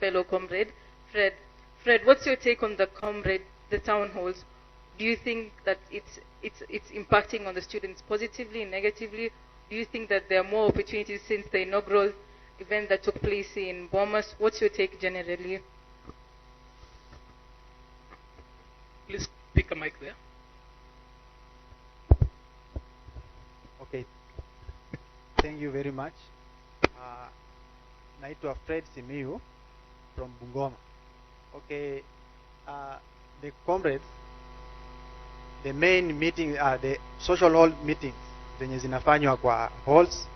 fellow comrade, Fred. Fred, what's your take on the town halls? Do you think that it's impacting on the students positively, negatively? Do you think that there are more opportunities since the inaugural event that took place in Bomas? What's your take generally? Please pick a mic there. Okay. Thank you very much. Naitwa Fred Simiyu from Bungoma. Okay. The comrades, the main meeting, the social hall meetings zenye zinafanywa kwa halls,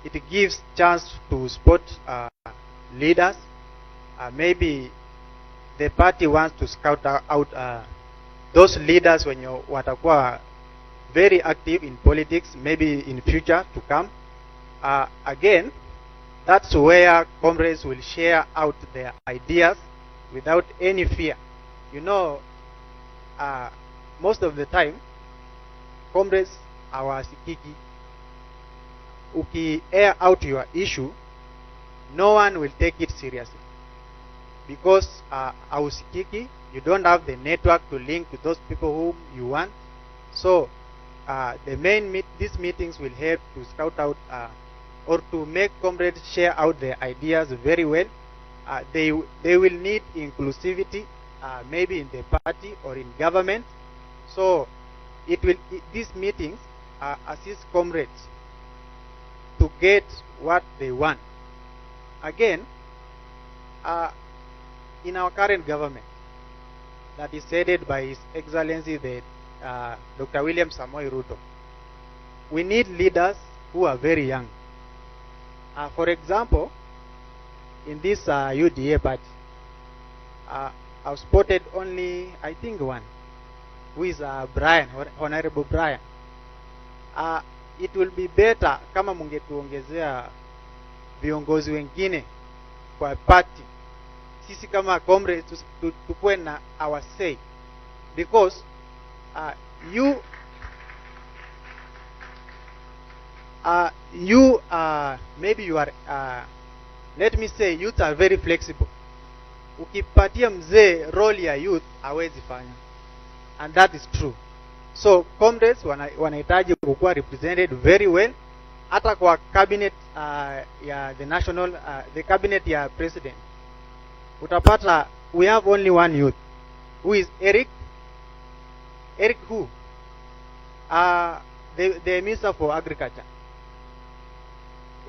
it gives chance to spot leaders. Maybe the party wants to scout out those leaders when you watakuwa very active in politics, maybe in future to come. Again, that's where comrades will share out their ideas without any fear. You know, most of the time, comrades are sikiki. Uki air out your issue, no one will take it seriously. Because ausikiki, you don't have the network to link to those people whom you want. So, these meetings will help to scout out or to make comrades share out their ideas very well. They will need inclusivity, maybe in the party or in government. So these meetings assist comrades to get what they want. Again, in our current government that is headed by His Excellency Dr. William Samoei Ruto, we need leaders who are very young. For example, in this UDA party, I've spotted only, I think, one, who is Brian, Honorable Brian. It will be better kama mungetuongezea viongozi wengine kwa party. Sisi kama comrades tukuwe na our say, because maybe you are, let me say, youth are very flexible. Ukipatia mzee role ya youth hawezi fanya, and that is true. So comrades wanahitaji kukuwa represented very well, hata kwa cabinet ya the national, the cabinet ya president. Utapata we have only one youth, who is Eric who? The Minister for Agriculture.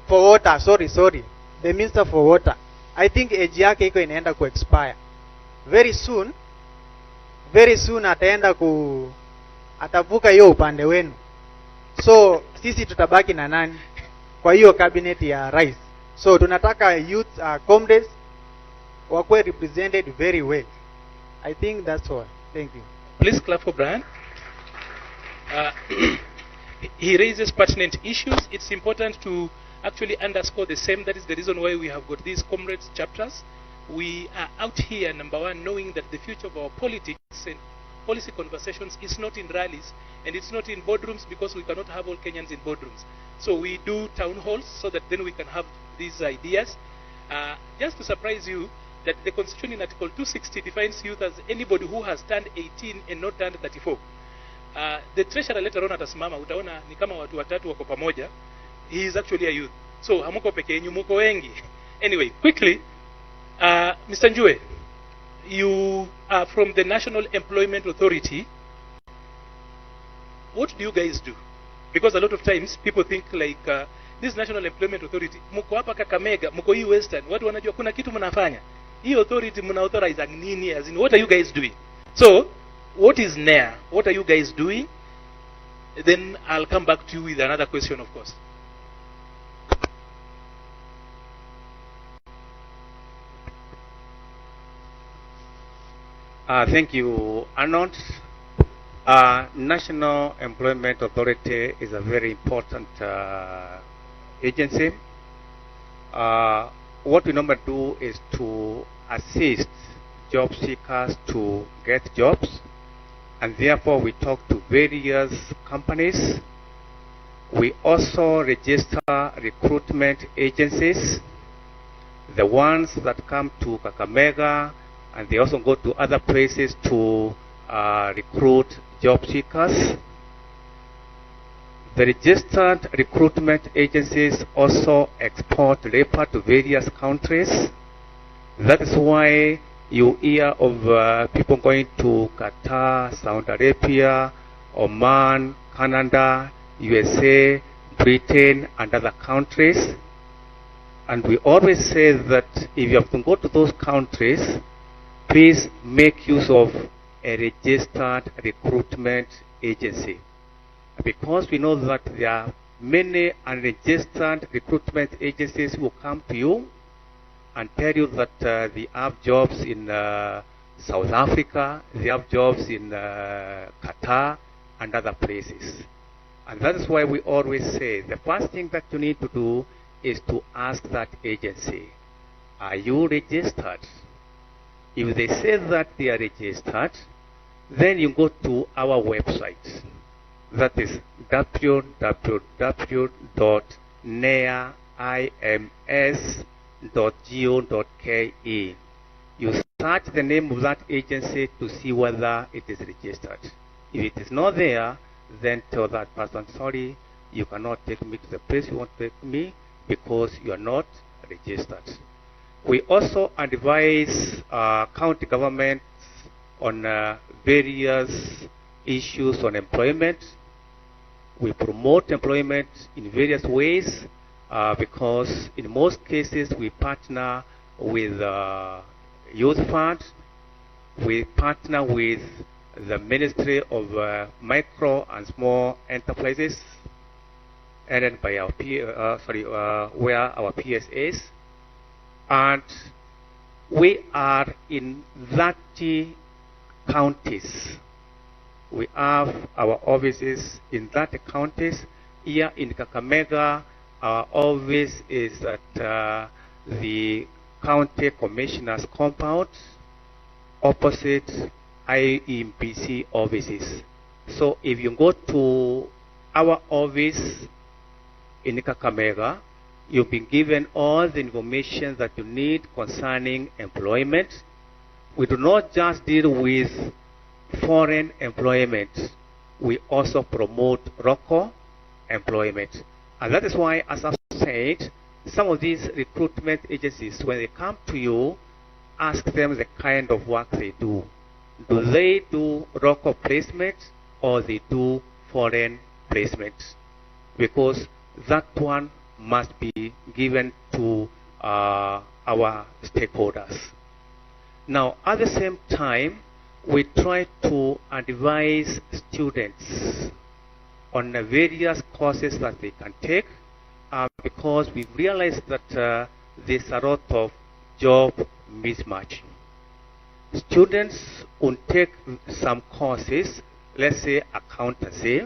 For water, sorry, the Minister for Water. I think age yake iko inaenda ku expire very soon atavuka hiyo upande wenu. So sisi tutabaki na nani kwa hiyo cabinet ya rais? So tunataka youth comrades wakuwe represented very well. I think that's all. Thank you. Please clap for Brian. He raises pertinent issues. It's important to actually underscore the same. That is the reason why we have got these comrades chapters. We are out here, number one, knowing that the future of our politics and policy conversations is not in rallies and it's not in boardrooms, because we cannot have all Kenyans in boardrooms. So we do town halls so that then we can have these ideas. Just to surprise you, that the Constitution in Article 260 defines youth as anybody who has turned 18 and not turned 34. The treasurer later on atasimama, utaona ni kama watu watatu wako pamoja. He is actually a youth. So hamuko peke yenu, muko wengi. Anyway, quickly, Mr. Njue, you are from the National Employment Authority. What do you guys do? Because a lot of times people think like this National Employment Authority, muko hapa Kakamega, muko hii Western, watu wanajua kuna kitu mnafanya. Hii authority mna authorize nini? As in, what are you guys doing? So, what is NEA? What are you guys doing? Then I'll come back to you with another question, of course. Thank you, Arnold. National Employment Authority is a very important agency. What we normally do is to assist job seekers to get jobs, and therefore we talk to various companies. We also register recruitment agencies. the ones that come to Kakamega, and they also go to other places to recruit job seekers. The registered recruitment agencies also export labor to various countries. That is why you hear of people going to Qatar, Saudi Arabia, Oman, Canada, USA, Britain, and other countries. And we always say that if you have to go to those countries, please make use of a registered recruitment agency. Because we know that there are many unregistered recruitment agencies who come to you and tell you that they have jobs in South Africa, they have jobs in Qatar and other places. And that is why we always say the first thing that you need to do is to ask that agency, are you registered? If they say that they are registered, then you go to our website. That is www.naims.go.ke. You search the name of that agency to see whether it is registered. If it is not there, then tell that person, sorry, you cannot take me to the place you want to take me because you are not registered. We also advise county governments on various issues on employment. We promote employment in various ways because in most cases we partner with youth funds, we partner with the Ministry of Micro and Small Enterprises, headed by our where our PSAs, and we are in 30 counties. We have our offices in 30 counties. Here in Kakamega, our office is at the County Commissioner's compound, opposite IEMPC offices. So if you go to our office in Kakamega, you've been given all the information that you need concerning employment. We do not just deal with foreign employment. We also promote local employment. And that is why, as I've said, some of these recruitment agencies, when they come to you, ask them the kind of work they do. Do they do local placement or they do foreign placement? Because that one must be given to our stakeholders. Now, at the same time, we try to advise students on the various courses that they can take because we realize that there's a lot of job mismatch. Students will take some courses, let's say accountancy,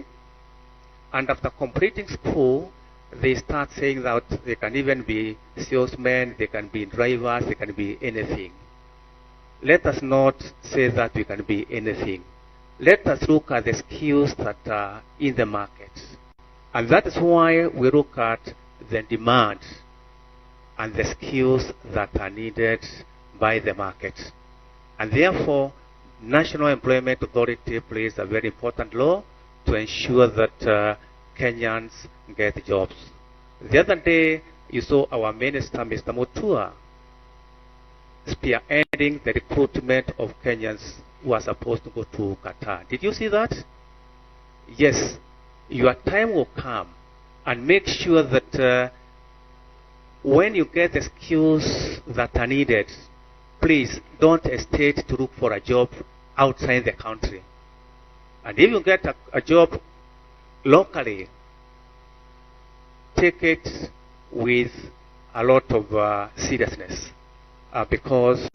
and after completing school, they start saying that they can even be salesmen, they can be drivers, they can be anything. Let us not say that we can be anything. Let us look at the skills that are in the market. And that is why we look at the demand and the skills that are needed by the market. And therefore, National Employment Authority plays a very important role to ensure that Kenyans get jobs. The other day, you saw our minister, Mr. Mutua, spearheading the recruitment of Kenyans who are supposed to go to Qatar. Did you see that? Yes. Your time will come, and make sure that when you get the skills that are needed, please don't hesitate to look for a job outside the country. And if you get a job locally, take it with a lot of seriousness because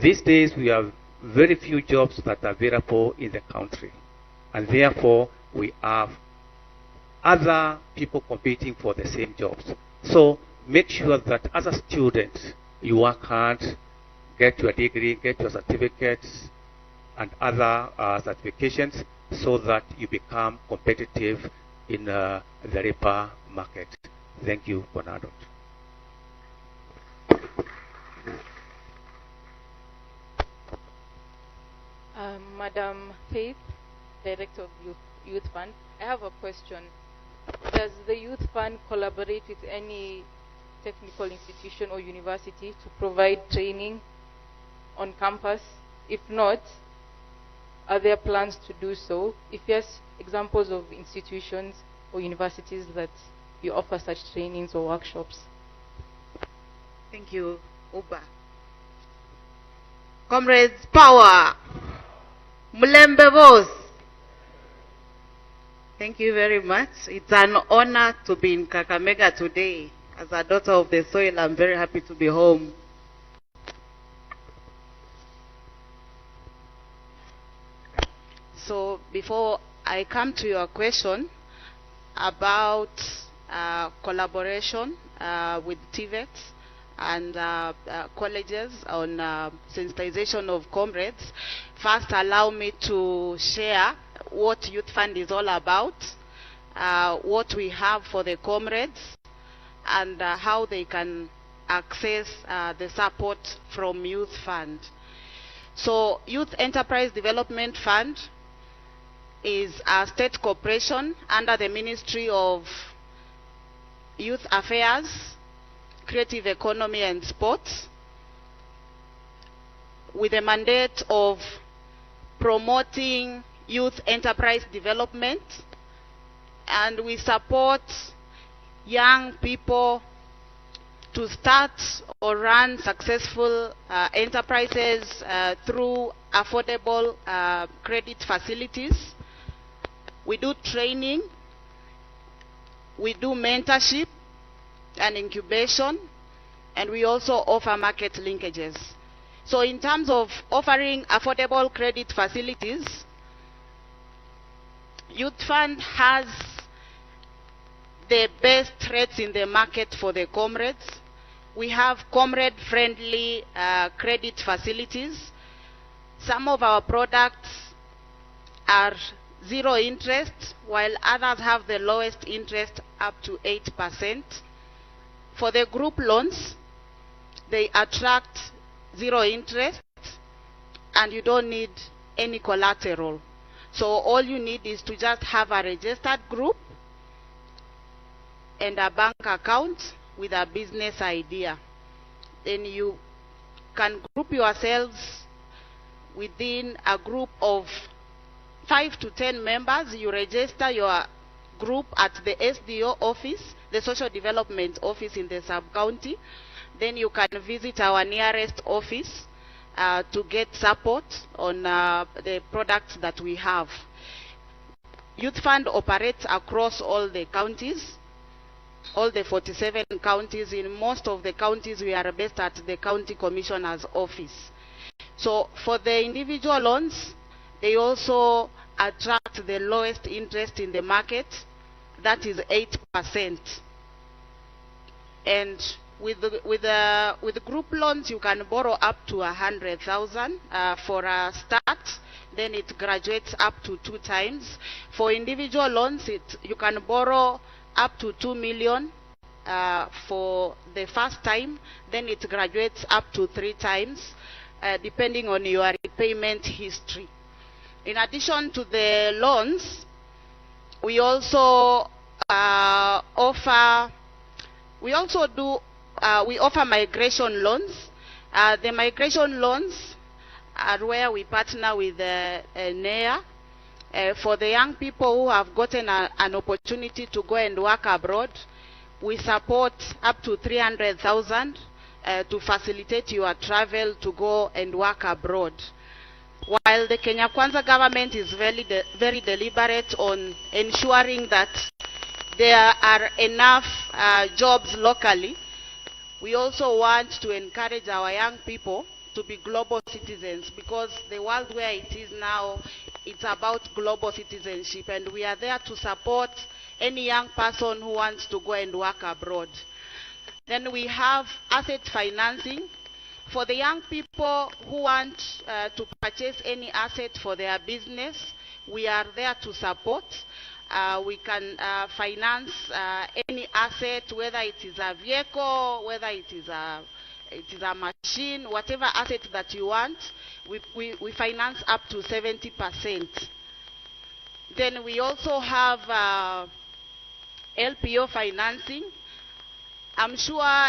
these days we have very few jobs that are available in the country, and therefore we have other people competing for the same jobs. So make sure that as a student you work hard, get your degree, get your certificates and other certifications so that you become competitive in the labor market. Thank you, Bernardo. Madam Faith, Director of Youth Fund. I have a question. Does the Youth Fund collaborate with any technical institution or university to provide training on campus? If not, are there plans to do so? If yes, examples of institutions or universities that you offer such trainings or workshops? Thank you, Uba. Comrades, power! Mulembe boss! Thank you very much. It's an honor to be in Kakamega today. As a daughter of the soil, I'm very happy to be home. So before I come to your question about collaboration with TVET and colleges on sensitization of comrades, first allow me to share what Youth Fund is all about, what we have for the comrades, and how they can access the support from Youth Fund. So Youth Enterprise Development Fund is a state corporation under the Ministry of Youth Affairs, Creative Economy and Sports, with a mandate of promoting youth enterprise development, and we support young people to start or run successful enterprises through affordable credit facilities. We do training, we do mentorship and incubation, and we also offer market linkages. So in terms of offering affordable credit facilities, Youth Fund has the best rates in the market for the comrades. We have comrade-friendly credit facilities. Some of our products are 0 interest, while others have the lowest interest up to 8%. For the group loans, they attract 0 interest, and you don't need any collateral. So all you need is to just have a registered group and a bank account with a business idea. Then you can group yourselves within a group of 5 to 10 members. You register your group at the SDO office, the Social Development Office in the sub-county. Then you can visit our nearest office to get support on the products that we have. Youth Fund operates across all the counties, all the 47 counties. In most of the counties, we are based at the County Commissioner's office. So for the individual loans, they also attract the lowest interest in the market, that is 8%. And with the group loans, you can borrow up to 100,000 for a start. Then it graduates up to 2 times. For individual loans, you can borrow up to 2 million for the first time. Then it graduates up to 3 times, depending on your repayment history. In addition to the loans, we also offer migration loans. The migration loans are where we partner with NEA for the young people who have gotten an opportunity to go and work abroad. We support up to 300,000 to facilitate your travel to go and work abroad. While the Kenya Kwanza government is very deliberate on ensuring that there are enough jobs locally, we also want to encourage our young people to be global citizens, because the world where it is now, it's about global citizenship, and we are there to support any young person who wants to go and work abroad. Then we have asset financing. For the young people who want to purchase any asset for their business, we are there to support. We can finance any asset, whether it is a vehicle, whether it is a machine, whatever asset that you want, we finance up to 70%. Then we also have LPO financing. I'm sure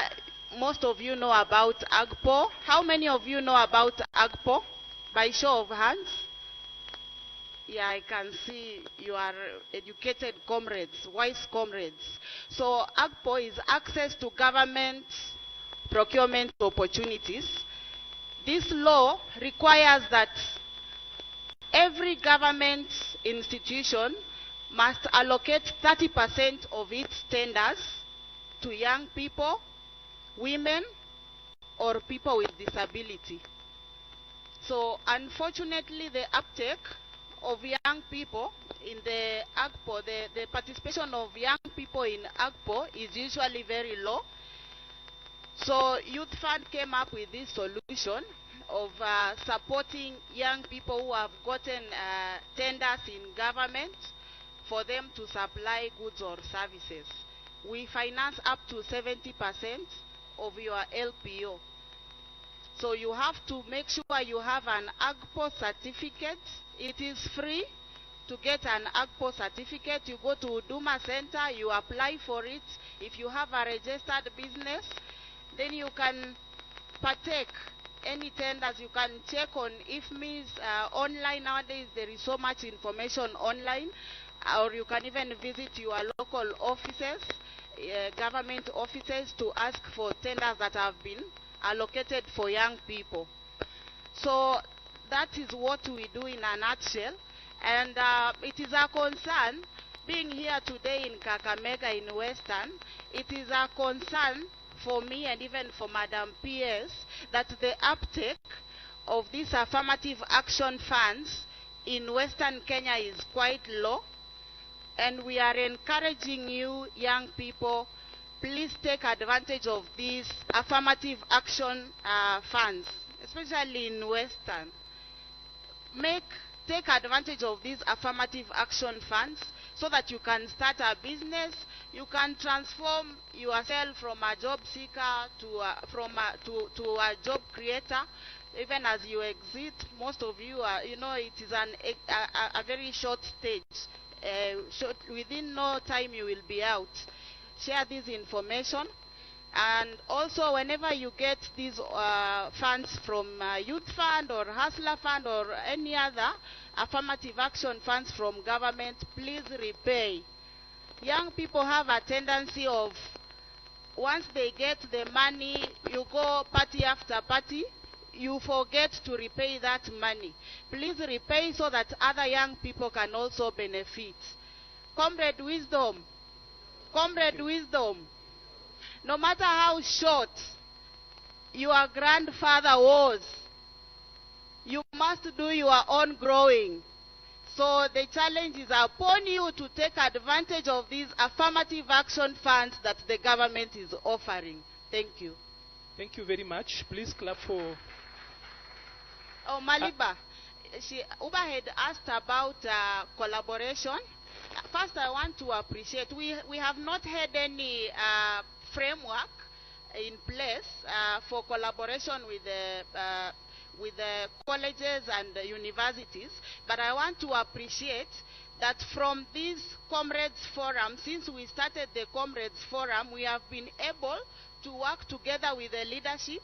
most of you know about AGPO. How many of you know about AGPO? By show of hands. Yeah, I can see you are educated comrades, wise comrades. So AGPO is access to government procurement opportunities. This law requires that every government institution must allocate 30% of its tenders to young people, women, or people with disability. So unfortunately, the uptake of young people in the AGPO, the participation of young people in AGPO is usually very low. So Youth Fund came up with this solution of supporting young people who have gotten tenders in government for them to supply goods or services. We finance up to 70% of your LPO. So you have to make sure you have an AGPO certificate. It is free to get an AGPO certificate. You go to Huduma Center, you apply for it. If you have a registered business, then you can partake any tenders. You can check on IFMI's online. Nowadays there is so much information online, or you can even visit your local offices, government offices, to ask for tenders that have been allocated for young people. So that is what we do in a nutshell, and it is a concern being here today in Kakamega in Western. It is a concern for me and even for Madam PS that the uptake of these affirmative action funds in Western Kenya is quite low, and we are encouraging you young people, please take advantage of these affirmative action funds, especially in Western. Take advantage of these affirmative action funds so that you can start a business. You can transform yourself from a job seeker to a job creator. Even as you exit, most of you are, it is a very short stage. Within no time you will be out. Share this information, and also whenever you get these funds from Youth Fund or Hustler Fund or any other affirmative action funds from government, please repay. Young people have a tendency of, once they get the money, you go party after party, you forget to repay that money. Please repay so that other young people can also benefit. Comrade wisdom. Comrade wisdom. No matter how short your grandfather was, you must do your own growing. So the challenge is upon you to take advantage of these affirmative action funds that the government is offering. Thank you. Thank you very much. Please clap for... Oh, Maliba. Uba had asked about collaboration. First, I want to appreciate, we have not had any framework in place for collaboration with the colleges and the universities, but I want to appreciate that from this Comrades Forum, since we started the Comrades Forum, we have been able to work together with the leadership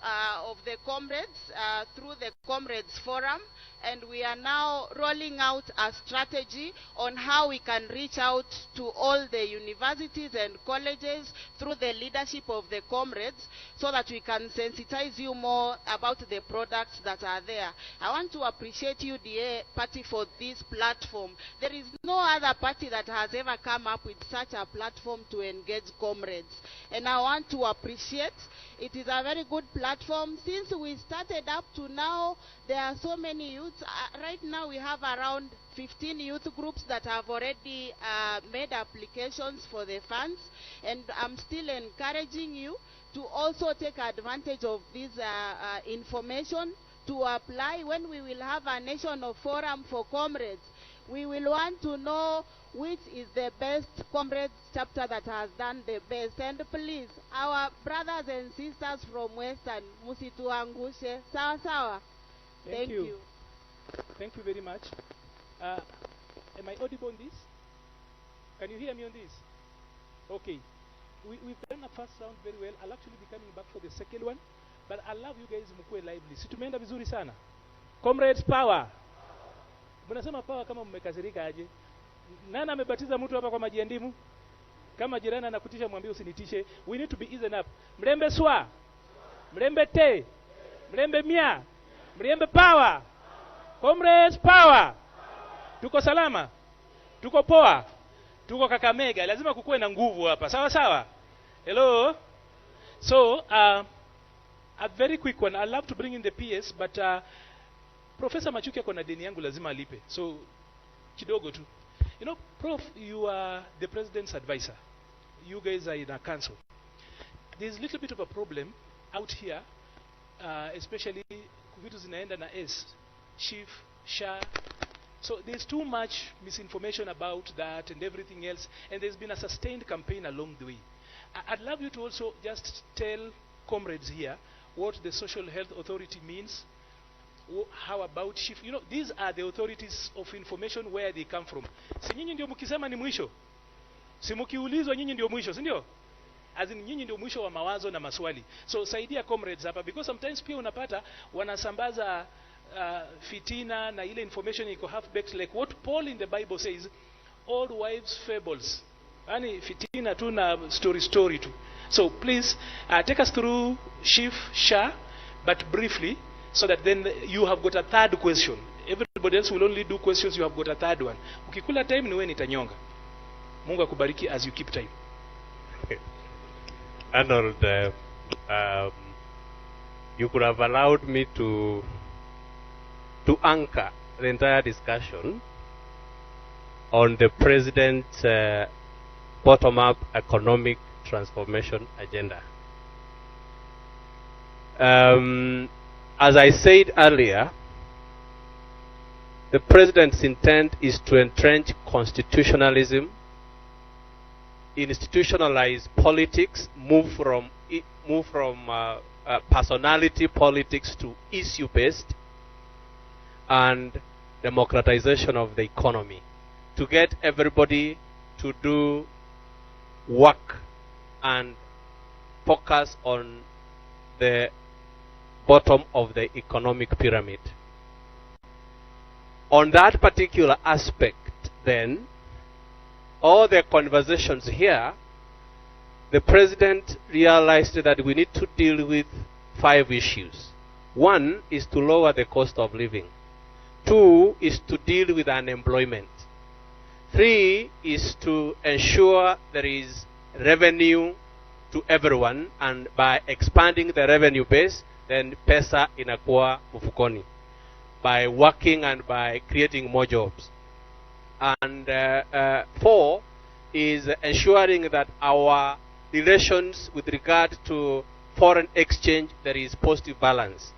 of the Comrades through the Comrades Forum, and we are now rolling out a strategy on how we can reach out to all the universities and colleges through the leadership of the Comrades, so that we can sensitize you more about the products that are there. I want to appreciate UDA party for this platform. There is no other party that has ever come up with such a platform to engage Comrades, and I want to appreciate. It is a very good platform. Since we started up to now, there are so many youths. Right now we have around 15 youth groups that have already made applications for the funds, and I'm still encouraging you to also take advantage of this information to apply. When we will have a national forum for Comrades, we will want to know which is the best Comrades chapter that has done the best. And please, our brothers and sisters from Western, musituangushe, sawa sawa. Thank you. Thank you very much. Am I audible on this? Can you hear me on this? Okay. We've done a first round very well. I'll actually be coming back for the second one. But I love you guys mkue lively. Si tumeenda vizuri sana. Comrades power. Mnasema power kama mmekasirika aje. Nani amebatiza mtu hapa kwa maji ya ndimu? Kama jirani anakutisha mwambie usinitishe. We need to be easy enough. Mlembe swa. Mlembe te. Mlembe mia. Mlembe power. Comrades power. Tuko salama. Tuko poa. Tuko Kakamega. Lazima kukuwe na nguvu hapa. Sawa sawa. Hello. So, a very quick one. I'd love to bring in the PS, but Professor Machuki akona deni yangu lazima alipe. So, kidogo tu. You know, Prof, you are the president's advisor. You guys are in a council. There's a little bit of a problem out here, especially vitu zinaenda na S, Chief, Sha. So there's too much misinformation about that and everything else, and there's been a sustained campaign along the way. I'd love you to also just tell comrades here what the Social Health Authority means. How about Chief? You know, these are the authorities of information, where they come from. Si nyinyi ndio mkisema ni mwisho? Si mkiulizwa nyinyi ndio mwisho, si ndio? As in nyinyi ndio mwisho wa mawazo na maswali. So saidia comrades hapa, because sometimes pia unapata wanasambaza fitina na ile information iko half baked, like what Paul in the Bible says, old wives fables. Ani fitina tu na story tu. So please take us through Chief Sha, but briefly, so that then you have got a third question. Everybody else will only do questions, you have got a third one. Ukikula time ni wewe nitanyonga. Mungu akubariki as you keep time. Arnold, you could have allowed me to anchor the entire discussion on the president's bottom-up economic transformation agenda. As I said earlier, the president's intent is to entrench constitutionalism, institutionalize politics, move from personality politics to issue-based, and democratization of the economy, to get everybody to do work and focus on the bottom of the economic pyramid. On that particular aspect, then, all the conversations here, the president realized that we need to deal with 5 issues. 1 is to lower the cost of living. 2 is to deal with unemployment. 3 is to ensure there is revenue to everyone, and by expanding the revenue base, then pesa inakuwa mfukoni, by working and by creating more jobs. And 4 is ensuring that our relations with regard to foreign exchange, there is positive balance.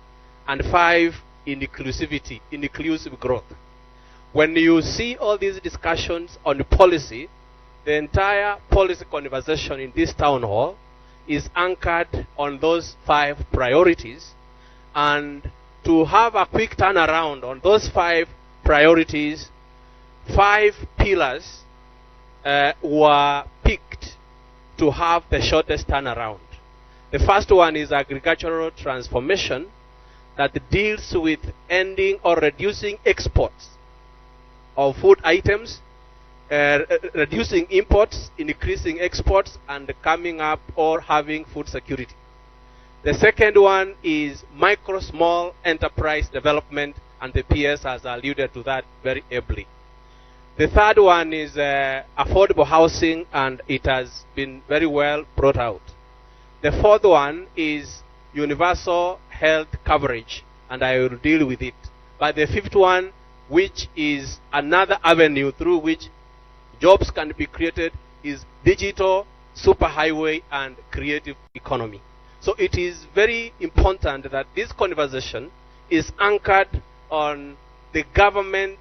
And 5, inclusivity, inclusive growth. When you see all these discussions on policy, the entire policy conversation in this town hall is anchored on those 5 priorities, and to have a quick turnaround on those 5 priorities, 5 pillars were picked to have the shortest turnaround. The first one is agricultural transformation, that deals with ending or reducing exports of food items, reducing imports, increasing exports, and coming up or having food security. The second one is micro small enterprise development, and the PS has alluded to that very ably. The third one is affordable housing, and it has been very well brought out. The fourth one is universal health coverage, and I will deal with it. But the fifth one, which is another avenue through which jobs can be created, is digital, superhighway, and creative economy. So it is very important that this conversation is anchored on the government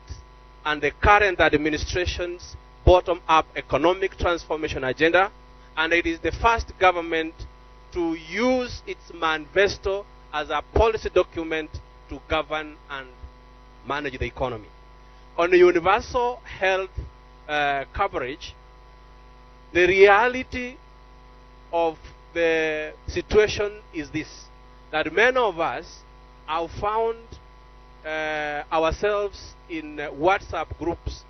and the current administration's bottom-up economic transformation agenda, and it is the first government to use its manifesto as a policy document to govern and manage the economy. On the universal health coverage, the reality of the situation is this, that many of us have found ourselves in WhatsApp groups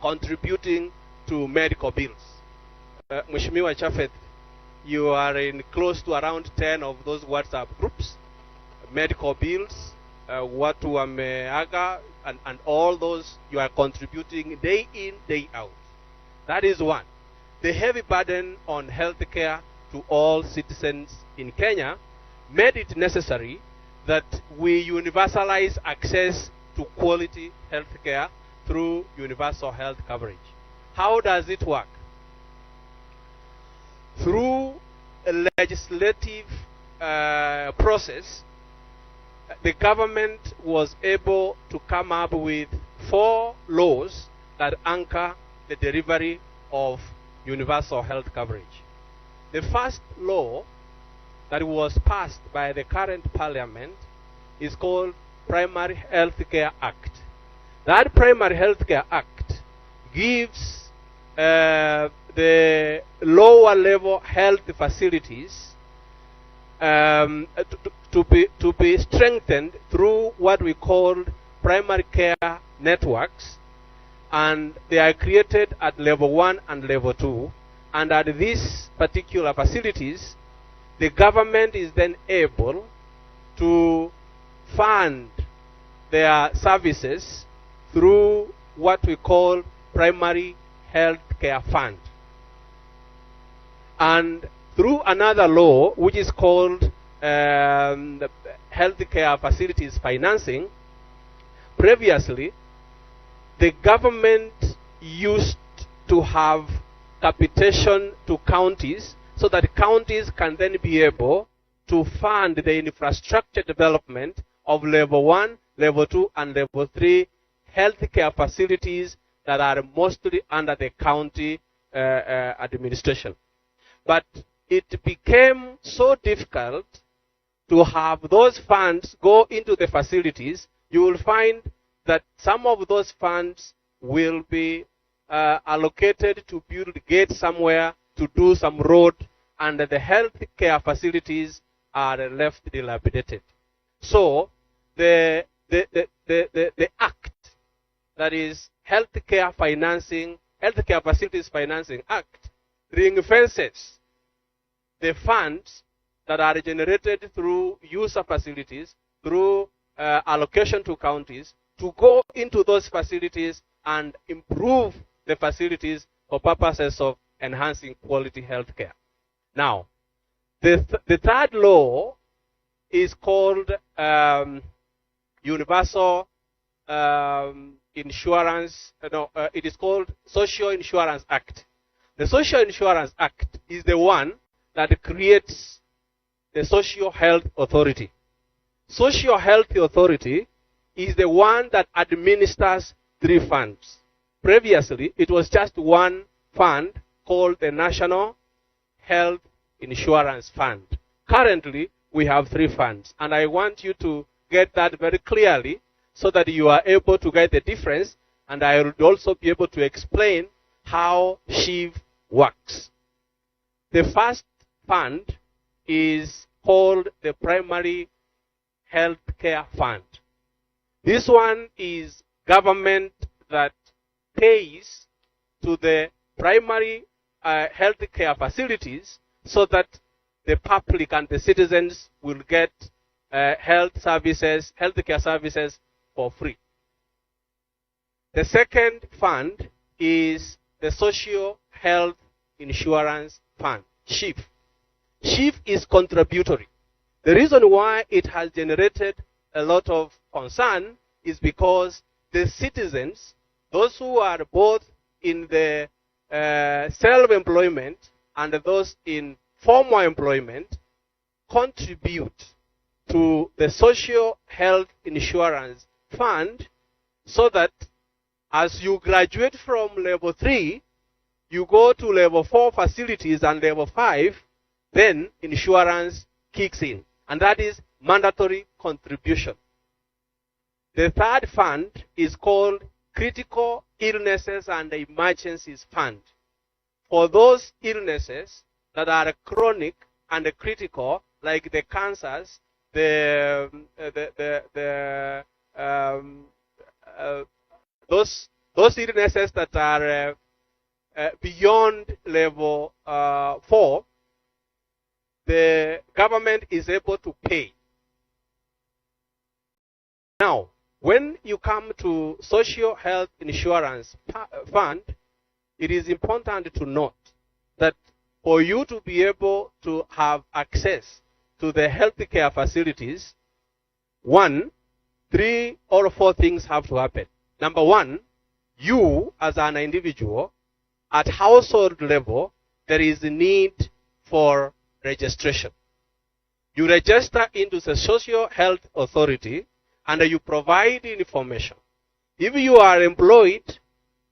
contributing to medical bills. Mheshimiwa Chafet, you are in close to around 10 of those WhatsApp groups, medical bills, watu wameaga, and all those you are contributing day in, day out. That is one. The heavy burden on healthcare to all citizens in Kenya made it necessary that we universalize access to quality healthcare through universal health coverage. How does it work? Through a legislative process, the government was able to come up with 4 laws that anchor the delivery of universal health coverage. The first law that was passed by the current parliament is called Primary Health Care Act. That Primary Health Care Act gives the lower level health facilities to be strengthened through what we call primary care networks, and they are created at level 1 and level 2, and at these particular facilities the government is then able to fund their services through what we call primary health care fund. And through another law which is called Healthcare Facilities Financing, previously the government used to have capitation to counties so that counties can then be able to fund the infrastructure development of level 1, level 2, and level 3 healthcare facilities that are mostly under the county administration. But it became so difficult to have those funds go into the facilities. You will find that some of those funds will be allocated to build gates somewhere, to do some road, and the health care facilities are left dilapidated. So the act, that is Healthcare Facilities Financing Act, ring-fences the funds that are generated through user facilities, through allocation to counties, to go into those facilities and improve the facilities for purposes of enhancing quality health care. Now, the third law is called Universal Insurance, it is called Social Insurance Act. The Social Insurance Act is the one that creates the Social Health Authority. Social Health Authority is the one that administers 3 funds. Previously, it was just one fund called the National Health Insurance Fund. Currently, we have 3 funds, and I want you to get that very clearly so that you are able to get the difference, and I will also be able to explain how SHIV works. The first fund is called the Primary Health Care Fund. This one is government that pays to the primary health care facilities so that the public and the citizens will get health care services for free. The second fund is the Social Health Insurance Fund, SHIF. SHIF is contributory. The reason why it has generated a lot of concern is because the citizens, those who are both in the self-employment and those in formal employment, contribute to the Social Health Insurance Fund so that as you graduate from level 3, you go to level 4 facilities and level 5, then insurance kicks in. And that is mandatory contribution. The third fund is called Critical Illnesses and Emergencies Fund. For those illnesses that are chronic and critical, like the cancers, those illnesses that are beyond level 4, the government is able to pay. Now, when you come to social health insurance fund, it is important to note that for you to be able to have access to the healthcare facilities, 1, 3 or 4 things have to happen. Number 1, you as an individual, at household level, there is a need for registration. You register into the social health authority and you provide information. If you are employed,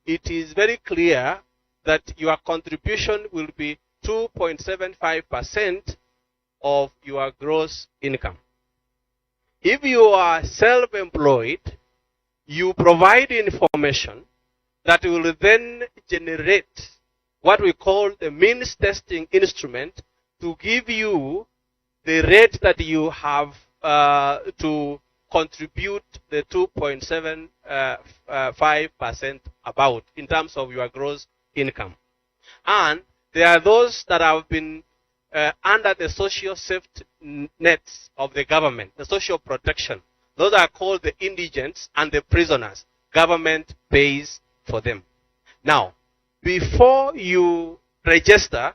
it is very clear that your contribution will be 2.75% of your gross income. If you are self-employed, you provide information that will then generate what we call the means testing instrument to give you the rate that you have to contribute the 2.75% about in terms of your gross income. And there are those that have been under the social safety nets of the government, the social protection. Those are called the indigents and the prisoners. Government pays for them. Now, before you register,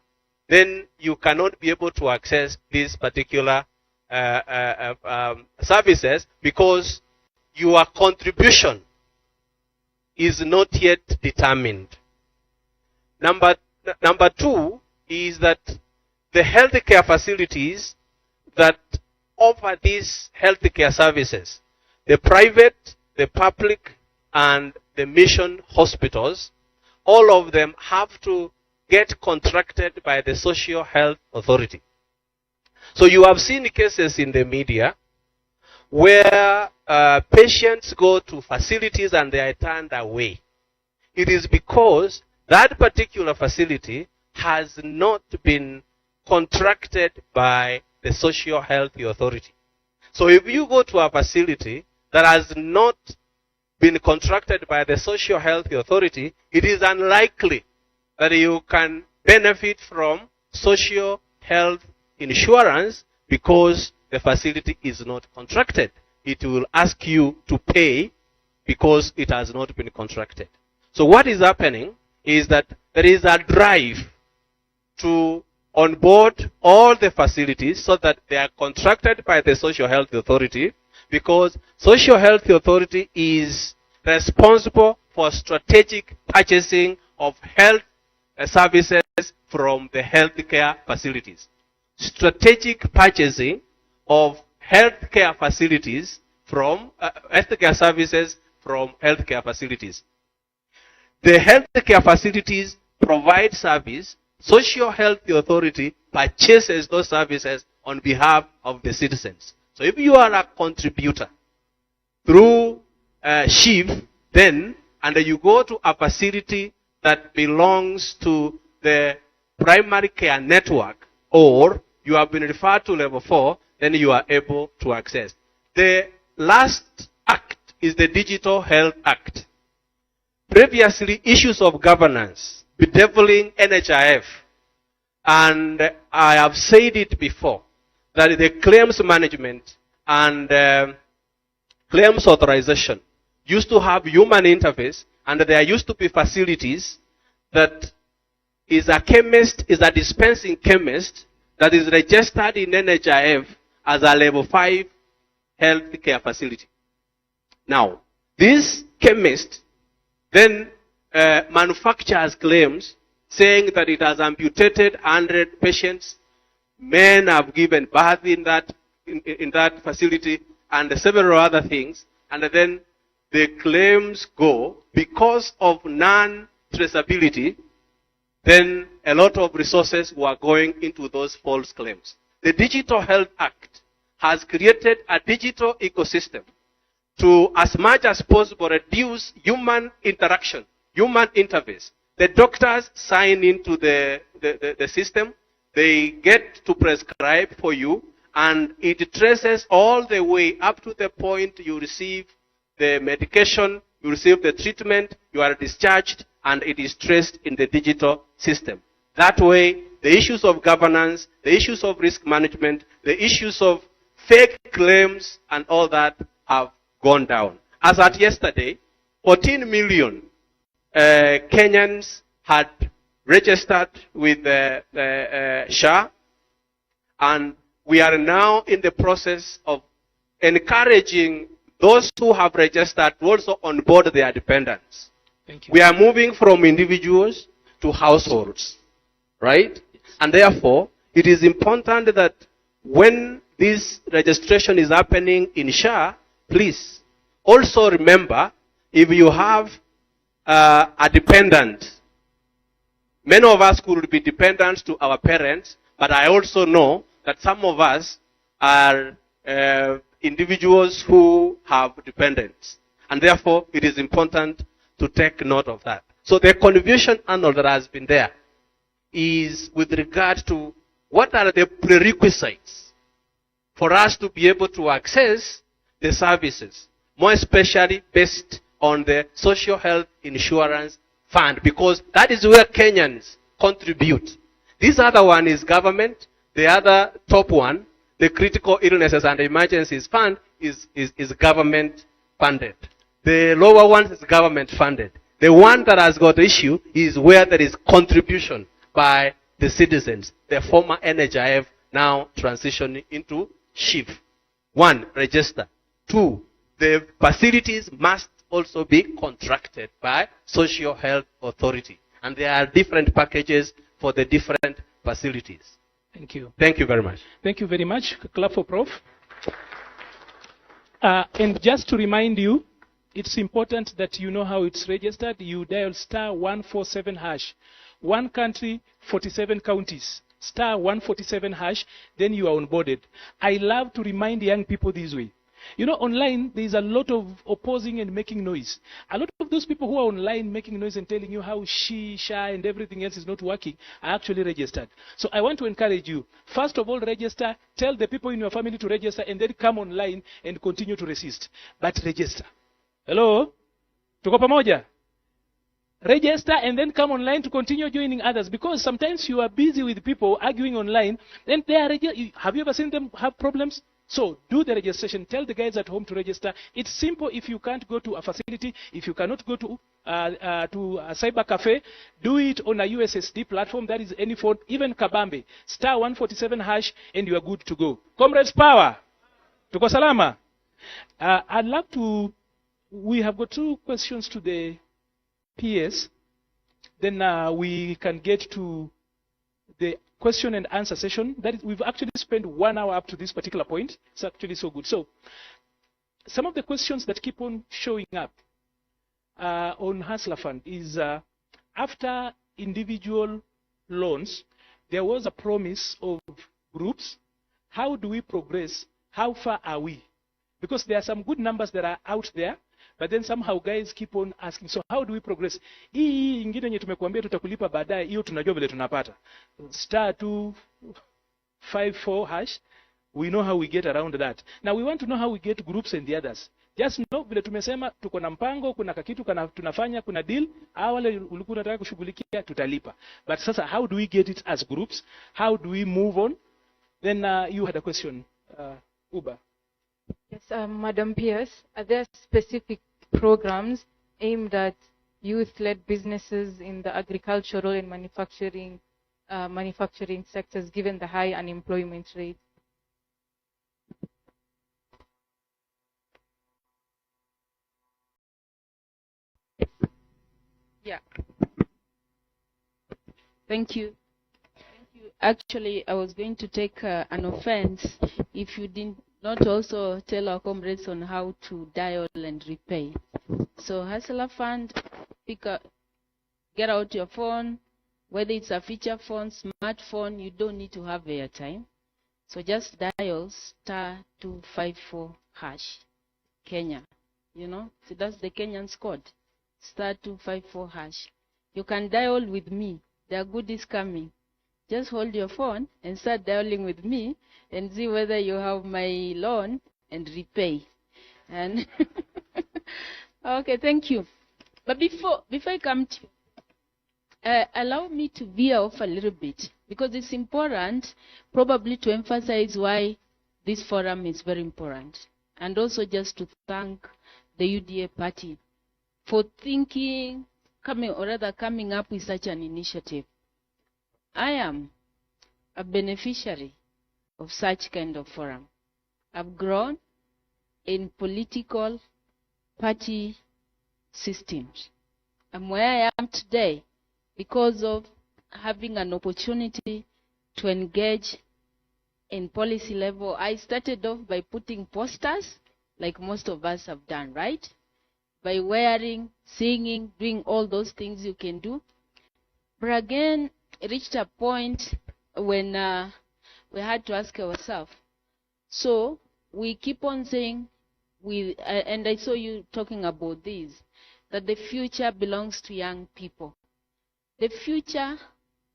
then you cannot be able to access these particular services because your contribution is not yet determined. Number 2 is that the healthcare facilities that offer these healthcare services, the private, the public, and the mission hospitals, all of them have to get contracted by the social health authority. So you have seen cases in the media where patients go to facilities and they are turned away. It is because that particular facility has not been contracted by the social health authority. So if you go to a facility that has not been contracted by the social health authority, it is unlikely that you can benefit from social health insurance because the facility is not contracted. It will ask you to pay because it has not been contracted. So what is happening is that there is a drive to onboard all the facilities so that they are contracted by the social health authority, because social health authority is responsible for strategic purchasing of health services from the healthcare facilities. Strategic purchasing of healthcare facilities from healthcare services from healthcare facilities. The healthcare facilities provide service. Social health authority purchases those services on behalf of the citizens. So if you are a contributor through SHIF, then, and you go to a facility that belongs to the primary care network, or you have been referred to level 4, then you are able to access. The last act is the Digital Health Act. Previously, issues of governance bedeviling NHIF, and I have said it before, that the claims management and claims authorization used to have human interface, and there used to be facilities that is a chemist, is a dispensing chemist that is registered in NHIF as a level 5 healthcare facility. Now, this chemist then manufactures claims saying that it has amputated 100 patients, men have given birth in that facility, and several other things, and then the claims go because of non-traceability. Then a lot of resources were going into those false claims. The Digital Health Act has created a digital ecosystem to, as much as possible, reduce human interaction, human interface. The doctors sign into the system. They get to prescribe for you, and it traces all the way up to the point you receive the medication, you receive the treatment, you are discharged, and it is traced in the digital system. That way, the issues of governance, the issues of risk management, the issues of fake claims, and all that have gone down. As at yesterday, 14 million Kenyans had registered with SHA, and we are now in the process of encouraging those who have registered to also onboard their dependents. Thank you. We are moving from individuals to households, right? And therefore, it is important that when this registration is happening in SHA, please also remember, if you have a dependent, many of us could be dependents to our parents, but I also know that some of us are individuals who have dependents. And therefore, it is important to take note of that. So the contribution annual that has been there is with regard to what are the prerequisites for us to be able to access the services, more especially based on the social health insurance fund, because that is where Kenyans contribute. This other one is government. The other top one, the critical illnesses and emergencies fund, is government funded. The lower one is government funded. The one that has got issue is where there is contribution by the citizens. The former NHIF now transitioning into SHIF. 1, register. 2, the facilities must also be contracted by Social Health Authority. And there are different packages for the different facilities. Thank you. Thank you very much. Thank you very much. Clap for Prof. And just to remind you, it's important that you know how it's registered. You dial *147#. One country, 47 counties. *147#, then you are onboarded. I love to remind young people this way. You know, online, there's a lot of opposing and making noise. A lot of those people who are online making noise and telling you how SHA and everything else is not working are actually registered. So I want to encourage you. First of all, register. Tell the people in your family to register, and then come online and continue to resist. But register. Hello? Tuko pamoja? Register and then come online to continue joining others, because sometimes you are busy with people arguing online, then they are have you ever seen them have problems? So do the registration. Tell the guys at home to register. It's simple. If you can't go to a facility, if you cannot go to a cyber cafe, do it on a USSD platform. That is any phone, even Kabambe. *147#, and you are good to go. Comrades, power. Tuko salama. I'd love to. We have got 2 questions to the PS. Then we can get to the question and answer session. That is, we've actually spent 1 hour up to this particular point. It's actually so good. So, some of the questions that keep on showing up on Hustler Fund is after individual loans, there was a promise of groups. How do we progress? How far are we? Because there are some good numbers that are out there, but then somehow guys keep on asking, so how do we progress? Hii ingine yenye tumekuambia tutakulipa baadaye, hiyo tunajua vile tunapata. *254#, we know how we get around that. Now we want to know how we get groups and the others. Just know vile tumesema tuko na mpango, kuna kakitu tunafanya, kuna deal, wale ulikuwa unataka kushughulikia tutalipa. But sasa how do we get it as groups? How do we move on? Then you had a question, Uba. Yes, Madam Pierce, are there specific programs aimed at youth-led businesses in the agricultural and manufacturing sectors, given the high unemployment rate? Yeah. Thank you. Actually, I was going to take an offense if you did not also tell our comrades on how to dial and repay. So Hustler Fund, get out your phone, whether it's a feature phone, smartphone, you don't need to have airtime. So just dial *254# Kenya. you know, so that's the Kenyan's code, *254#. You can dial with me. There are goodies coming. Just hold your phone and start dialing with me and see whether you have my loan and repay. And okay, thank you. But before I come to you, allow me to veer off a little bit, because it's important probably to emphasize why this forum is very important, and also just to thank the UDA party for coming up with such an initiative. I am a beneficiary of such kind of forum. I've grown in political party systems. I'm where I am today because of having an opportunity to engage in policy level. I started off by putting posters, like most of us have done, right? By wearing, singing, doing all those things you can do. But again, it reached a point when we had to ask ourselves. So we keep on saying, and I saw you talking about this, that the future belongs to young people. The future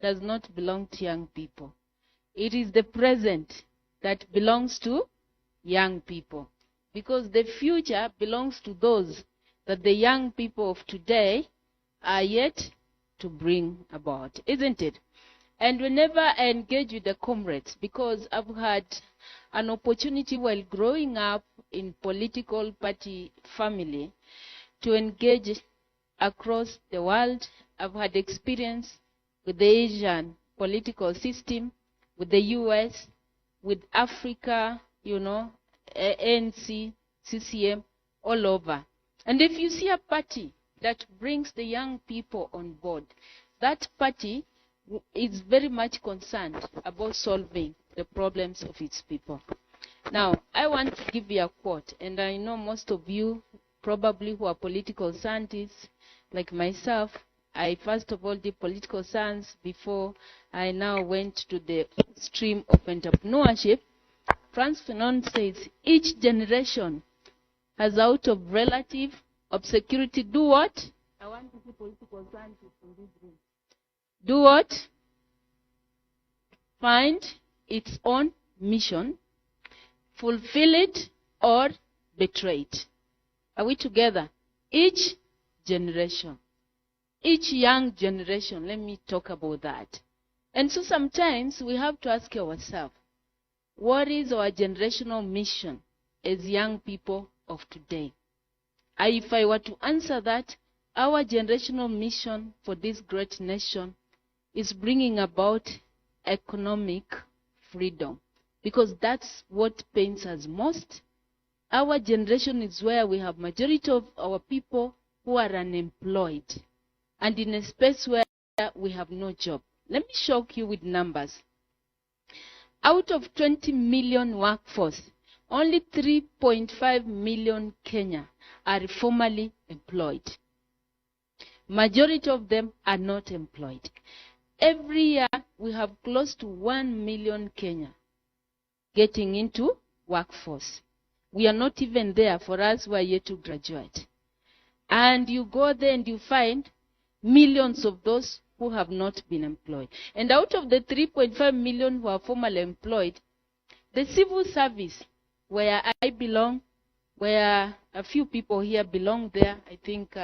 does not belong to young people. It is the present that belongs to young people. Because the future belongs to those that the young people of today are yet to bring about, isn't it? And whenever I engage with the comrades, because I've had an opportunity while growing up in political party family to engage across the world. I've had experience with the Asian political system, with the US, with Africa, you know, ANC, CCM, all over. And if you see a party that brings the young people on board, that party is very much concerned about solving the problems of its people. Now, I want to give you a quote, and I know most of you probably who are political scientists like myself. I first of all did political science before I now went to the stream of entrepreneurship. Frantz Fanon says, each generation has out of relative obscurity do what? I want to see political scientists in this room. Do what? Find its own mission, fulfill it, or betray it. Are we together? Each generation, each young generation, let me talk about that. And so sometimes we have to ask ourselves, what is our generational mission as young people of today? If I were to answer that, our generational mission for this great nation is bringing about economic freedom, because that's what pains us most. Our generation is where we have majority of our people who are unemployed, and in a space where we have no job. Let me shock you with numbers. Out of 20 million workforce, only 3.5 million Kenya are formally employed. Majority of them are not employed. Every year, we have close to 1 million Kenya getting into workforce. We are not even there. For us who are yet to graduate. And you go there and you find millions of those who have not been employed. And out of the 3.5 million who are formally employed, the civil service, where I belong, where a few people here belong there, I think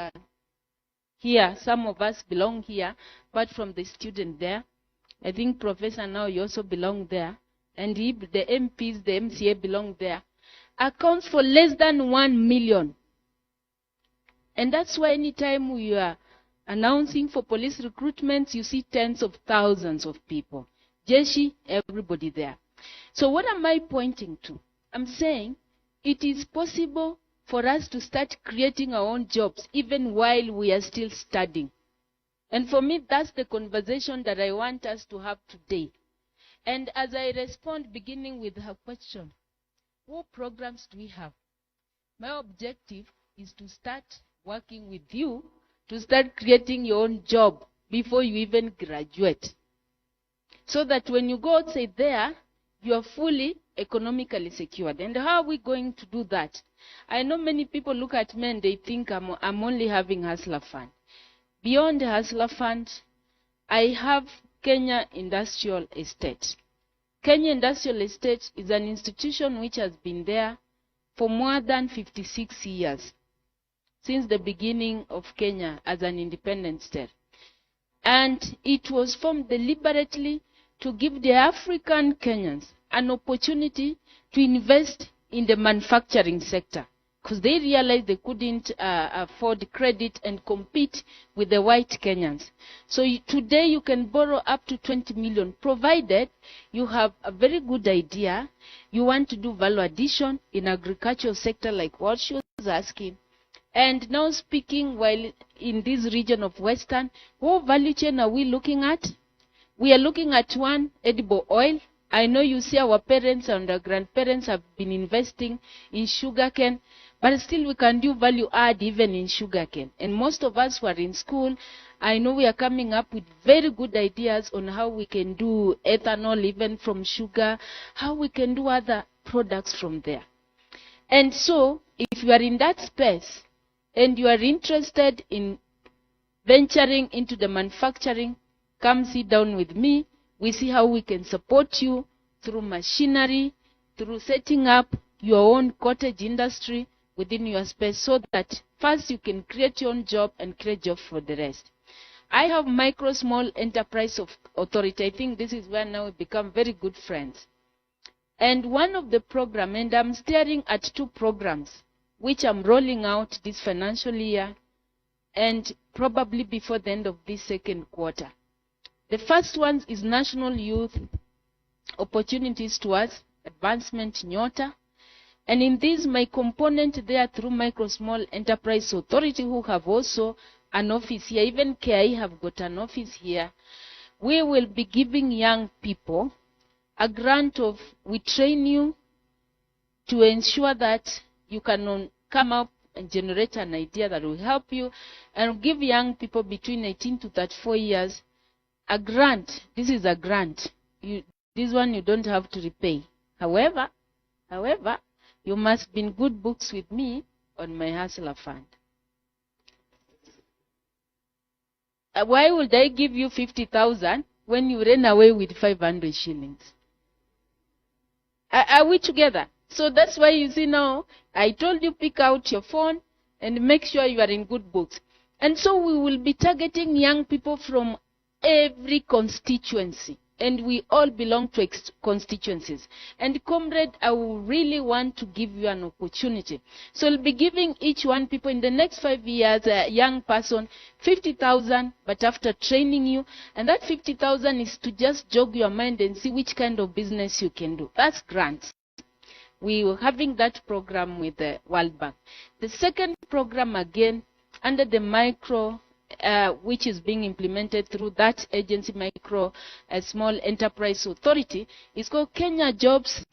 here, some of us belong here, apart from the student there. I think Professor now, you also belong there. And the MPs, the MCA belong there. Accounts for less than 1 million. And that's why anytime we are announcing for police recruitments, you see tens of thousands of people. Jeshi, everybody there. So what am I pointing to? I'm saying it is possible for us to start creating our own jobs even while we are still studying. And for me, that's the conversation that I want us to have today. And as I respond, beginning with her question, what programs do we have? My objective is to start working with you to start creating your own job before you even graduate. So that when you go outside there, you are fully economically secured. And how are we going to do that? I know many people look at me and they think I'm only having Hustler Fund. Beyond Hustler Fund, I have Kenya Industrial Estate. Kenya Industrial Estate is an institution which has been there for more than 56 years, since the beginning of Kenya as an independent state. And it was formed deliberately to give the African Kenyans an opportunity to invest in the manufacturing sector, because they realized they couldn't afford credit and compete with the white Kenyans. So today you can borrow up to 20 million, provided you have a very good idea. You want to do value addition in agricultural sector like what she was asking. And now speaking, while in this region of Western, what value chain are we looking at? We are looking at one, edible oil. I know you see our parents and our grandparents have been investing in sugarcane, but still we can do value add even in sugarcane. And most of us who are in school, I know we are coming up with very good ideas on how we can do ethanol even from sugar, how we can do other products from there. And so, if you are in that space and you are interested in venturing into the manufacturing, come sit down with me. We see how we can support you through machinery, through setting up your own cottage industry within your space, so that first you can create your own job and create jobs for the rest. I have Micro Small Enterprise Authority. I think this is where now we become very good friends. And one of the programs, and I'm steering at 2 programs, which I'm rolling out this financial year and probably before the end of this second quarter. The first one is National Youth Opportunities Towards Advancement Nyota. And in this, my component there through Micro Small Enterprise Authority, who have also an office here, even KI have got an office here, we will be giving young people a grant of, we train you to ensure that you can come up and generate an idea that will help you, and give young people between 18 to 34 years a grant. This is a grant. This one you don't have to repay. However, you must be in good books with me on my Hustler Fund. Why would I give you 50,000 when you ran away with 500 shillings? Are we together? So that's why you see now, I told you pick out your phone and make sure you are in good books. And so we will be targeting young people from every constituency. And we all belong to constituencies. And Comrade, I will really want to give you an opportunity. So I'll be giving each one people in the next 5 years, a young person, 50,000, but after training you. And that 50,000 is to just jog your mind and see which kind of business you can do. That's grants. We were having that program with the World Bank. The second program, again, under the micro, which is being implemented through that agency, Micro Small Enterprise Authority, is called Kenya Jobs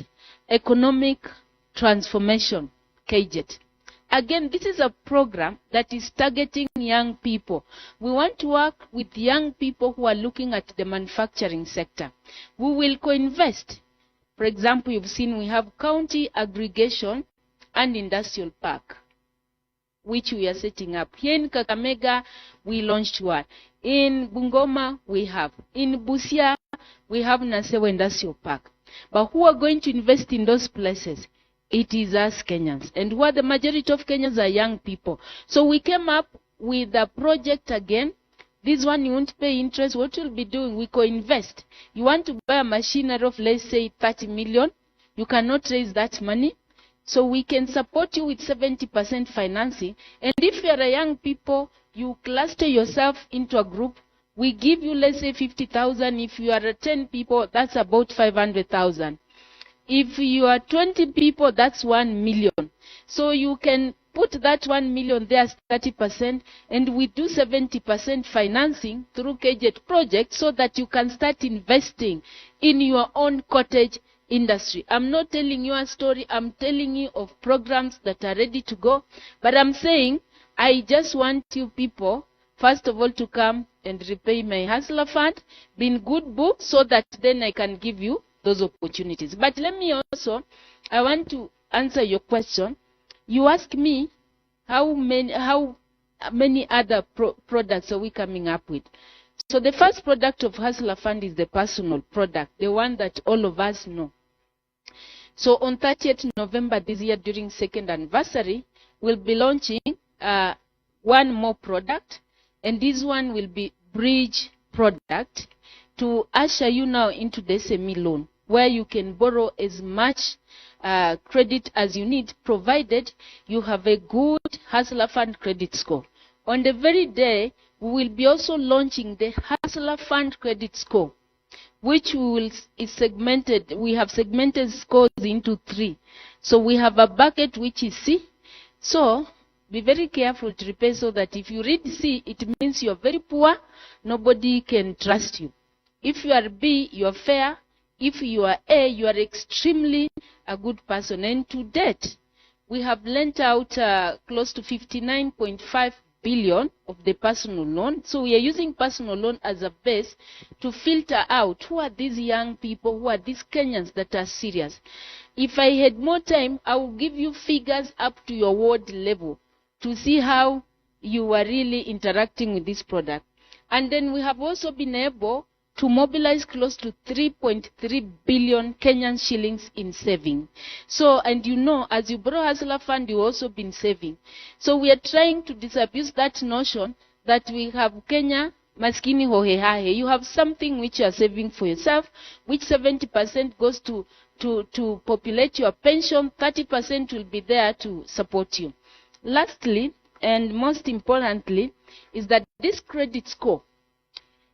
Economic Transformation, KJET. Again, this is a program that is targeting young people. We want to work with young people who are looking at the manufacturing sector. We will co-invest. For example, you've seen we have County Aggregation and Industrial Park, which we are setting up. Here in Kakamega, we launched one. In Bungoma, we have. In Busia, we have Nasewa Industrial Park. But who are going to invest in those places? It is us Kenyans. And who are the majority of Kenyans are young people. So we came up with a project again. This one you won't pay interest. What you'll be doing, we co-invest. You want to buy a machinery of, let's say, 30 million. You cannot raise that money. So we can support you with 70% financing. And if you are a young people, you cluster yourself into a group. We give you, let's say, 50,000. If you are 10 people, that's about 500,000. If you are 20 people, that's 1 million. So you can put that 1 million there as 30%, and we do 70% financing through KJET project, so that you can start investing in your own cottage industry. I'm not telling you a story. I'm telling you of programs that are ready to go. But I'm saying, I just want you people, first of all, to come and repay my Hustler Fund, be in good books, so that then I can give you those opportunities. But let me also, I want to answer your question. You ask me how many other products are we coming up with. So the first product of Hustler Fund is the personal product, the one that all of us know. So on 30th November this year, during second anniversary, we'll be launching one more product, and this one will be bridge product to usher you now into the SME loan, where you can borrow as much credit as you need, provided you have a good Hustler Fund credit score. On the very day, we will be also launching the Hustler Fund credit score, which is segmented. We have segmented scores into 3. So we have a bucket which is C. So be very careful to repay, so that if you read C, it means you're very poor, nobody can trust you. If you are B, you are fair. If you are A, you are extremely a good person. And to date, we have lent out close to 59.5 billion of the personal loan. So we are using personal loan as a base to filter out who are these young people, who are these Kenyans that are serious. If I had more time, I will give you figures up to your ward level to see how you are really interacting with this product. And then we have also been able to mobilize close to 3.3 billion Kenyan shillings in saving. So, and you know, as you borrow Hustler Fund, you also been saving. So we are trying to disabuse that notion that we have Kenya maskini hohehahe. You have something which you are saving for yourself, which 70% goes to populate your pension, 30% will be there to support you. Lastly, and most importantly, is that this credit score,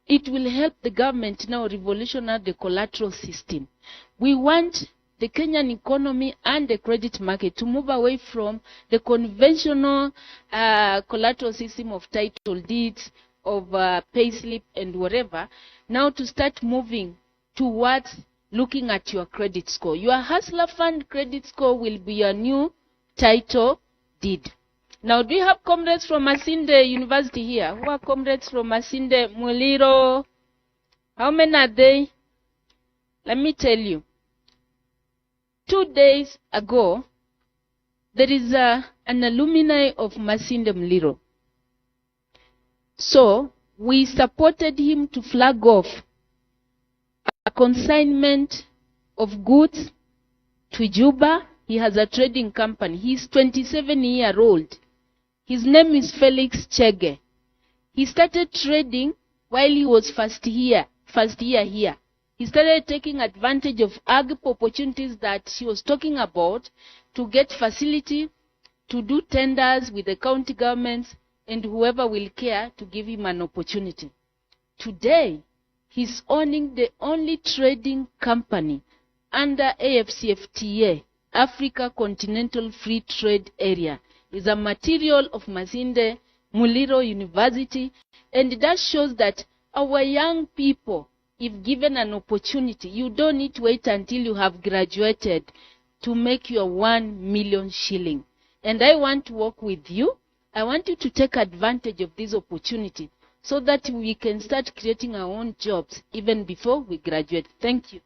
it will help the government now revolutionize the collateral system. We want the Kenyan economy and the credit market to move away from the conventional collateral system of title deeds, of payslip and whatever, now to start moving towards looking at your credit score. Your Hustler Fund credit score will be your new title deed. Now, do you have comrades from Masinde University here? Who are comrades from Masinde, Muliro? How many are they? Let me tell you. 2 days ago, there is an alumni of Masinde Muliro. So, we supported him to flag off a consignment of goods to Juba. He has a trading company. He's 27-year-old. His name is Felix Chege. He started trading while he was first year here. He started taking advantage of ag opportunities that she was talking about to get facility, to do tenders with the county governments and whoever will care to give him an opportunity. Today, he's owning the only trading company under AFCFTA, Africa Continental Free Trade Area. Is a material of Masinde Muliro University, and that shows that our young people, if given an opportunity, you don't need to wait until you have graduated to make your 1 million shilling. And I want to work with you. I want you to take advantage of this opportunity so that we can start creating our own jobs even before we graduate. Thank you.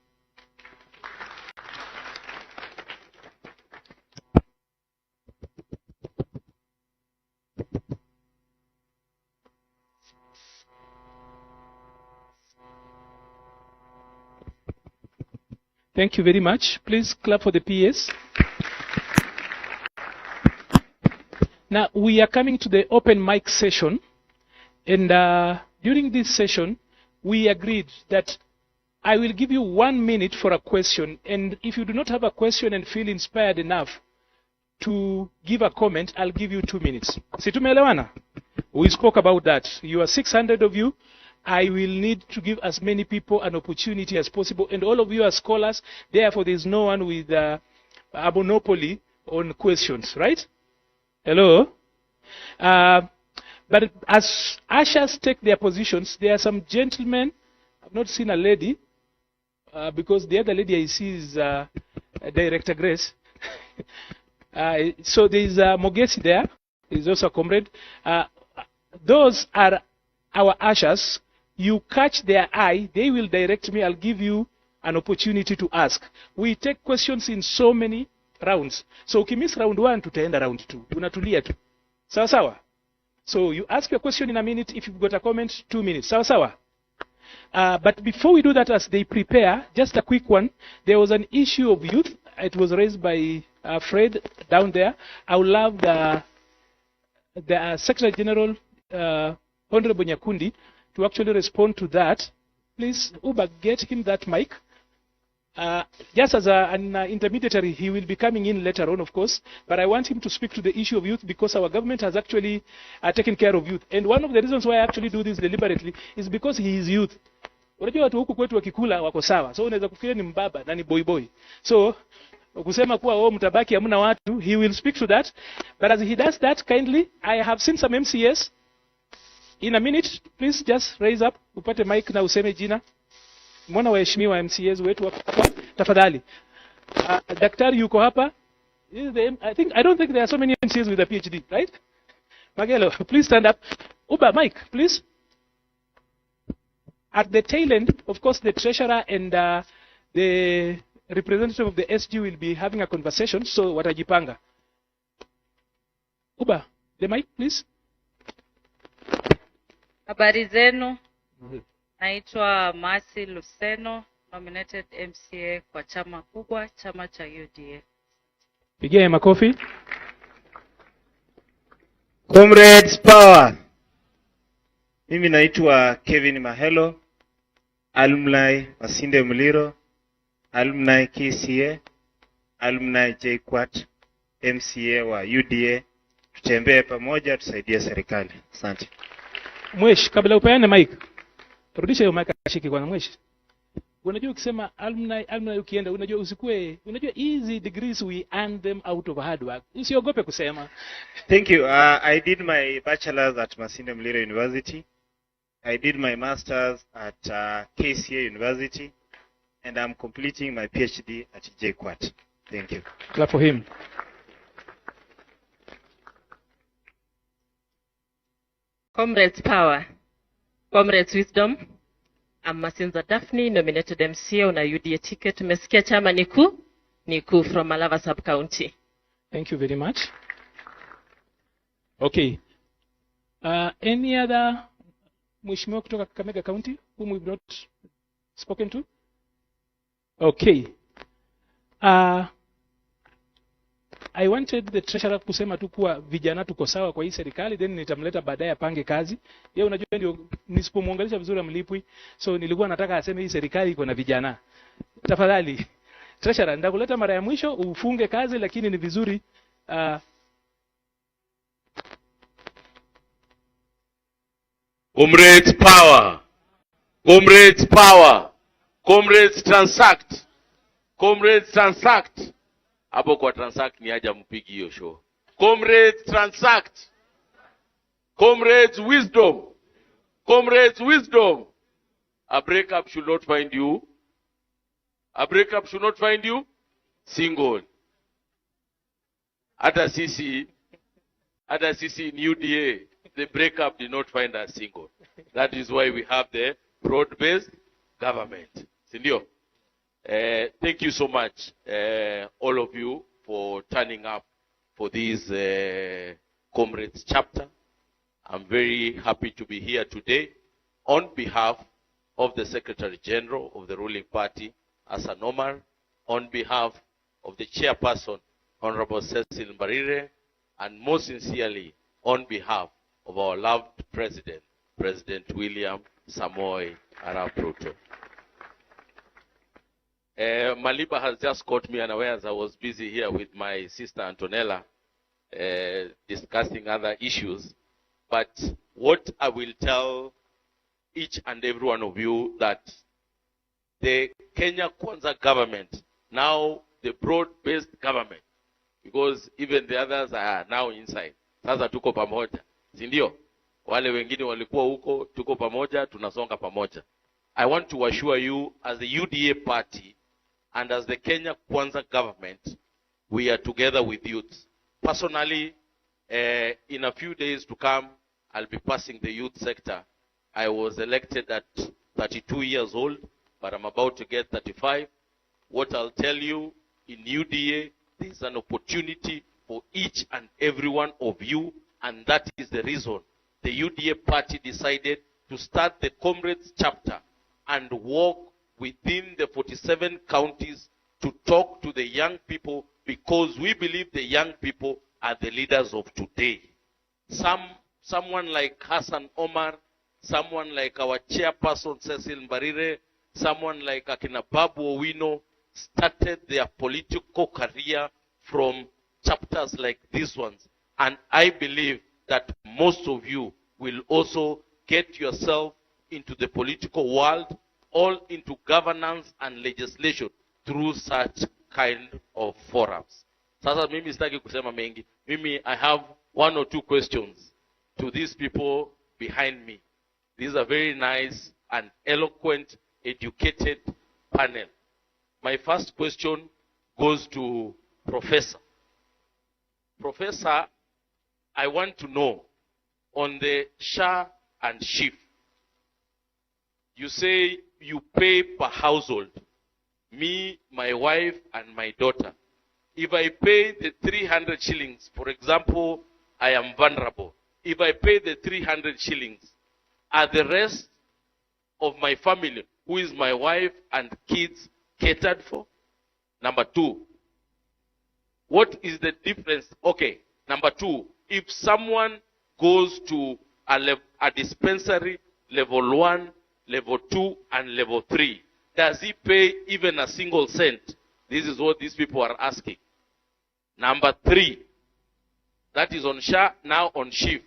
Thank you very much. Please clap for the PS. Now, we are coming to the open mic session. And during this session, we agreed that I will give you 1 minute for a question. And if you do not have a question and feel inspired enough to give a comment, I'll give you 2 minutes. Si tumeelewana? We spoke about that. You are 600 of you. I will need to give as many people an opportunity as possible. And all of you are scholars. Therefore, there's no one with a monopoly on questions, right? Hello? But as ushers take their positions, there are some gentlemen. I've not seen a lady, because the other lady I see is Director Grace. So there's Mogesi there. There's also a comrade. Those are our ushers. You catch their eye, they will direct me. I'll give you an opportunity to ask. We take questions in so many rounds. So ukimiss round 1, tutaenda round 2. Unatulia tu. Sawa sawa? So you ask your question in a minute. If you've got a comment, 2 minutes. Sawa sawa? But before we do that, as they prepare, just a quick one. There was an issue of youth. It was raised by Fred down there. I would love the Secretary General, Honorable Nyakundi, to actually respond to that. Please, Uba, get him that mic. Just as an intermediary, he will be coming in later on, of course. But I want him to speak to the issue of youth because our government has actually taken care of youth. And one of the reasons why I actually do this deliberately is because he is youth. Unajua watu huku kwetu wakikula wako sawa. So unaweza kufikiria ni mbaba na ni boy. So kusema kuwa mtabaki hamna watu, he will speak to that. But as he does that, kindly, I have seen some MCS. In a minute, please just raise up, upate mic na useme jina. Mwana waheshimiwa MCS wetu hapa, tafadhali. Daktari yuko hapa. I don't think there are so many MCS with a PhD, right? Magelo, please stand up. Uba, mic, please. At the tail end, of course, the treasurer and the representative of the SG will be having a conversation, so watajipanga. Uba, the mic, please. Habari zenu. Naitwa Masi Luceno, nominated MCA kwa chama kubwa, chama cha UDA. Pigia makofi. Comrades power. Mimi naitwa Kevin Mahelo, alumni Masinde Muliro, alumni KCA, alumni JKUAT, MCA wa UDA. Tutembee pamoja tusaidie serikali. Asante. Mwesh, kabla upeane mic. Rudisha hiyo mic ashiki kwa Mwesh. Unajua ukisema alumni ukienda unajua easy degrees we earn them out of hard work. Usiogope kusema. Thank you. I did my bachelor's at Masinde Muliro University. I did my master's at KCA University, and I'm completing my PhD at JKUAT. Thank you. Clap for him. Comrades power. Comrades wisdom. I'm Masinza Daphne, nominated MCA on a UDA ticket. Tumesikia chama Niku from Malava sub-county. Thank you very much. Okay. Any other mheshimiwa kutoka Kakamega County whom we've not spoken to? Okay. I wanted the treasurer kusema tu kuwa vijana tuko sawa kwa hii serikali, then nitamleta baadaye apange kazi. Yeye unajua ndio nisipomwangalisha vizuri amlipwi. So nilikuwa nataka aseme hii serikali iko na vijana. Tafadhali treasurer, ndakuleta mara ya mwisho ufunge kazi, lakini ni vizuri Comrades power. Comrades power. Comrades transact. Comrades transact. Hapo kwa transact ni haja mpigi hiyo show. Comrades transact. Comrades wisdom. Comrades wisdom. A breakup should not find you. A breakup should not find you single. Hata sisi in UDA, the breakup did not find us single. That is why we have the broad-based government. Sindio? Thank you so much, all of you, for turning up for this Comrades chapter. I'm very happy to be here today on behalf of the Secretary General of the ruling party, Hassan Omar, on behalf of the chairperson, Honorable Cecil Mbarire, and most sincerely on behalf of our loved President, President William Samoei Arap Ruto. Maliba has just caught me unaware as I was busy here with my sister Antonella discussing other issues. But what I will tell each and every one of you that the Kenya Kwanza government, now the broad-based government, because even the others are now inside. Sasa tuko pamoja. Sindio? Wale wengine walikuwa huko, tuko pamoja, tunasonga pamoja. I want to assure you, as the UDA party and as the Kenya Kwanza government, we are together with youth. Personally, in a few days to come, I'll be passing the youth sector. I was elected at 32 years old but I'm about to get 35. What I'll tell you, in UDA, there's an opportunity for each and every one of you, and that is the reason the UDA party decided to start the Comrades chapter and work within the 47 counties to talk to the young people, because we believe the young people are the leaders of today. Someone like Hassan Omar, someone like our chairperson Cecil Mbarire, someone like Akina Babu Owino started their political career from chapters like these ones. And I believe that most of you will also get yourself into the political world, all into governance and legislation through such kind of forums. Sasa mimi sitaki kusema mengi. Mimi, I have one or two questions to these people behind me. These are very nice and eloquent, educated panel. My first question goes to Professor. Professor, I want to know, on the SHA and SHIF, you say you pay per household, me, my wife, and my daughter. If I pay the 300 shillings, for example, I am vulnerable. If I pay the 300 shillings, are the rest of my family, who is my wife and kids, catered for? Number two, what is the difference? Okay, number two, if someone goes to a dispensary, level 1, level 2, and level 3, does he pay even a single cent? This is what these people are asking. Number three, that is on SHA, now on SHIF.